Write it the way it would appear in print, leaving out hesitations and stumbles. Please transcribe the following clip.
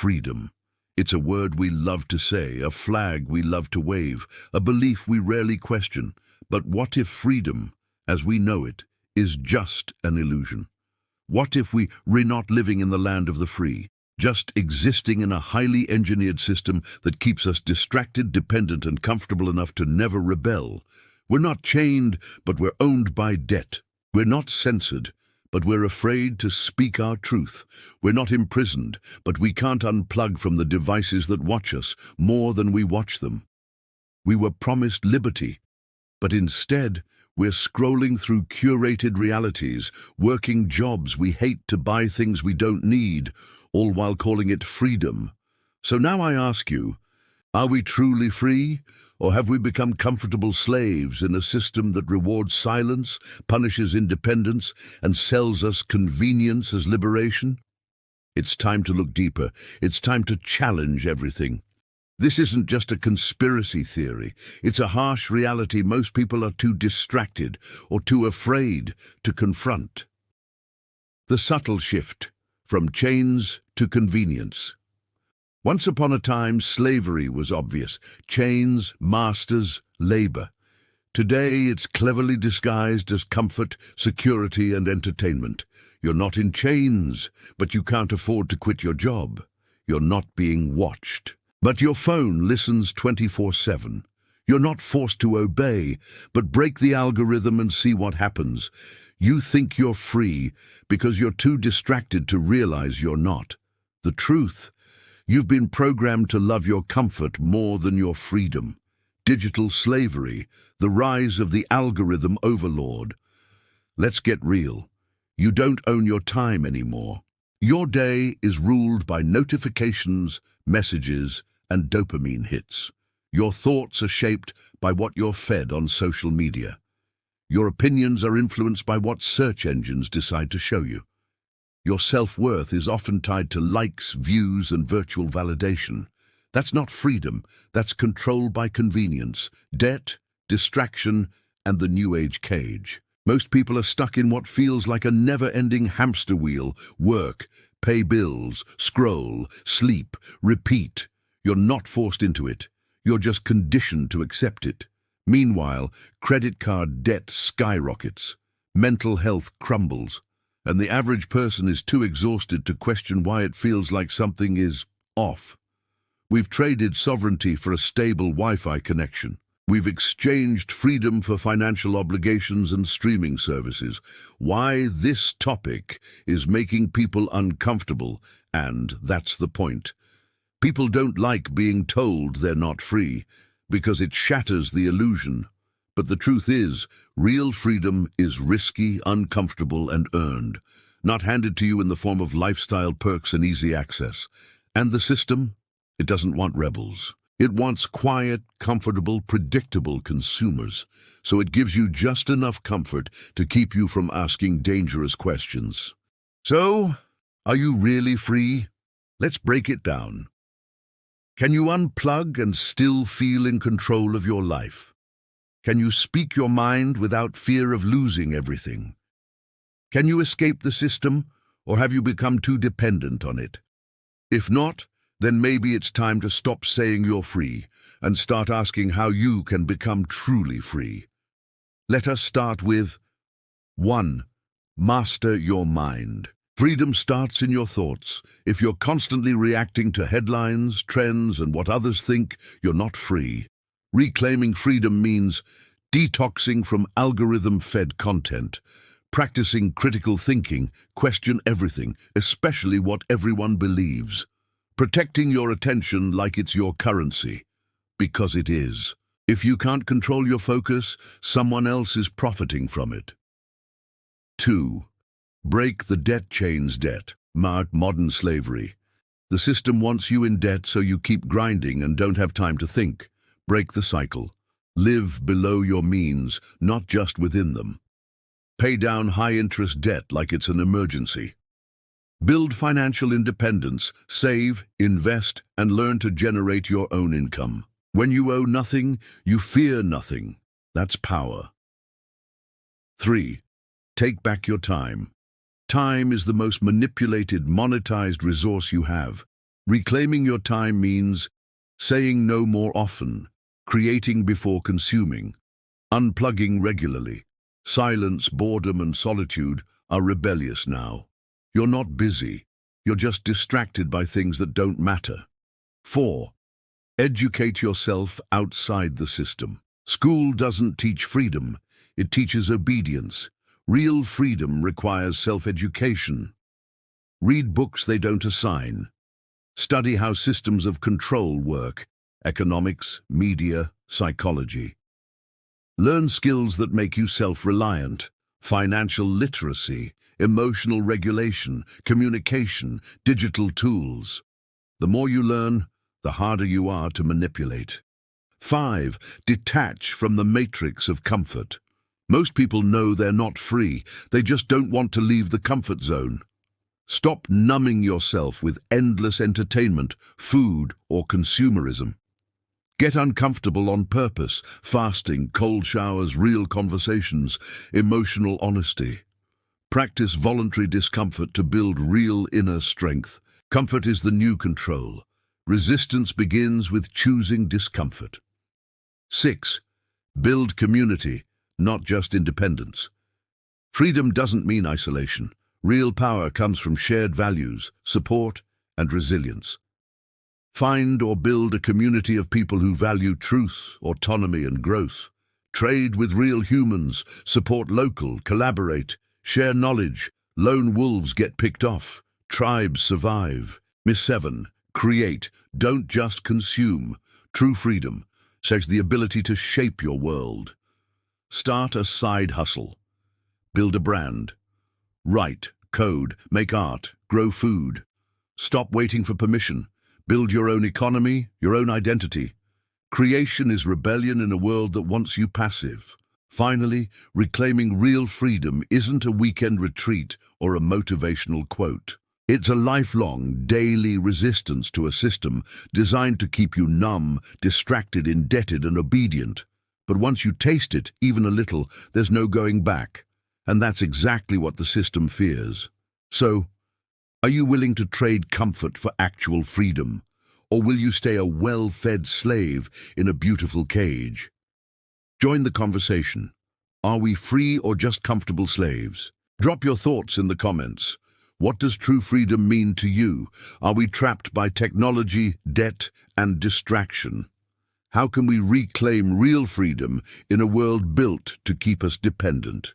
freedom. It's a word we love to say, a flag we love to wave, a belief we rarely question. But what if freedom, as we know it, is just an illusion? What if we're not living in the land of the free, just existing in a highly engineered system that keeps us distracted, dependent, and comfortable enough to never rebel? We're not chained, but we're owned by debt. We're not censored, but we're afraid to speak our truth. We're not imprisoned, but we can't unplug from the devices that watch us more than we watch them. We were promised liberty, but instead we're scrolling through curated realities, working jobs we hate to buy things we don't need, all while calling it freedom. So now I ask you, are we truly free? Or have we become comfortable slaves in a system that rewards silence, punishes independence, and sells us convenience as liberation? It's time to look deeper. It's time to challenge everything. This isn't just a conspiracy theory. It's a harsh reality most people are too distracted or too afraid to confront. The subtle shift from chains to convenience. Once upon a time, slavery was obvious. Chains, masters, labor. Today, it's cleverly disguised as comfort, security, and entertainment. You're not in chains, but you can't afford to quit your job. You're not being watched. But your phone listens 24/7. You're not forced to obey, but break the algorithm and see what happens. You think you're free because you're too distracted to realize you're not. The truth: you've been programmed to love your comfort more than your freedom. Digital slavery, the rise of the algorithm overlord. Let's get real. You don't own your time anymore. Your day is ruled by notifications, messages, and dopamine hits. Your thoughts are shaped by what you're fed on social media. Your opinions are influenced by what search engines decide to show you. Your self-worth is often tied to likes, views, and virtual validation. That's not freedom, that's control by convenience, debt, distraction, and the new age cage. Most people are stuck in what feels like a never-ending hamster wheel: work, pay bills, scroll, sleep, repeat. You're not forced into it. You're just conditioned to accept it. Meanwhile, credit card debt skyrockets, mental health crumbles, and the average person is too exhausted to question why it feels like something is off. We've traded sovereignty for a stable Wi-Fi connection. We've exchanged freedom for financial obligations and streaming services. Why this topic is making people uncomfortable, and that's the point. People don't like being told they're not free, because it shatters the illusion. But the truth is, real freedom is risky, uncomfortable, and earned, not handed to you in the form of lifestyle perks and easy access. And the system? It doesn't want rebels. It wants quiet, comfortable, predictable consumers, so it gives you just enough comfort to keep you from asking dangerous questions. So, are you really free? Let's break it down. Can you unplug and still feel in control of your life? Can you speak your mind without fear of losing everything? Can you escape the system, or have you become too dependent on it? If not, then maybe it's time to stop saying you're free and start asking how you can become truly free. Let us start with 1. Master your mind. Freedom starts in your thoughts. If you're constantly reacting to headlines, trends, and what others think, you're not free. Reclaiming freedom means detoxing from algorithm-fed content, practicing critical thinking, question everything, especially what everyone believes. Protecting your attention like it's your currency, because it is. If you can't control your focus, someone else is profiting from it. 2. Break the debt chains. Debt, modern slavery. The system wants you in debt so you keep grinding and don't have time to think. Break the cycle. Live below your means, not just within them. Pay down high-interest debt like it's an emergency. Build financial independence, save, invest, and learn to generate your own income. When you owe nothing, you fear nothing. That's power. 3. Take back your time. Time is the most manipulated, monetized resource you have. Reclaiming your time means saying no more often, creating before consuming, unplugging regularly. Silence, boredom, and solitude are rebellious now. You're not busy. You're just distracted by things that don't matter. 4. Educate yourself outside the system. School doesn't teach freedom. It teaches obedience. Real freedom requires self-education. Read books they don't assign. Study how systems of control work: economics, media, psychology. Learn skills that make you self-reliant: financial literacy, emotional regulation, communication, digital tools. The more you learn, the harder you are to manipulate. 5. Detach from the matrix of comfort. Most people know they're not free. They just don't want to leave the comfort zone. Stop numbing yourself with endless entertainment, food, or consumerism. Get uncomfortable on purpose: fasting, cold showers, real conversations, emotional honesty. Practice voluntary discomfort to build real inner strength. Comfort is the new control. Resistance begins with choosing discomfort. 6. Build community, not just independence. Freedom doesn't mean isolation. Real power comes from shared values, support, and resilience. Find or build a community of people who value truth, autonomy, and growth. Trade with real humans, support local, collaborate, share knowledge. Lone wolves get picked off. Tribes survive. Miss 7. Create, don't just consume. True freedom says the ability to shape your world. Start a side hustle. Build a brand. Write, code, make art, grow food. Stop waiting for permission. Build your own economy, your own identity. Creation is rebellion in a world that wants you passive. Finally, reclaiming real freedom isn't a weekend retreat or a motivational quote. It's a lifelong, daily resistance to a system designed to keep you numb, distracted, indebted, and obedient. But once you taste it, even a little, there's no going back. And that's exactly what the system fears. So, are you willing to trade comfort for actual freedom? Or will you stay a well-fed slave in a beautiful cage? Join the conversation. Are we free or just comfortable slaves? Drop your thoughts in the comments. What does true freedom mean to you? Are we trapped by technology, debt, and distraction? How can we reclaim real freedom in a world built to keep us dependent?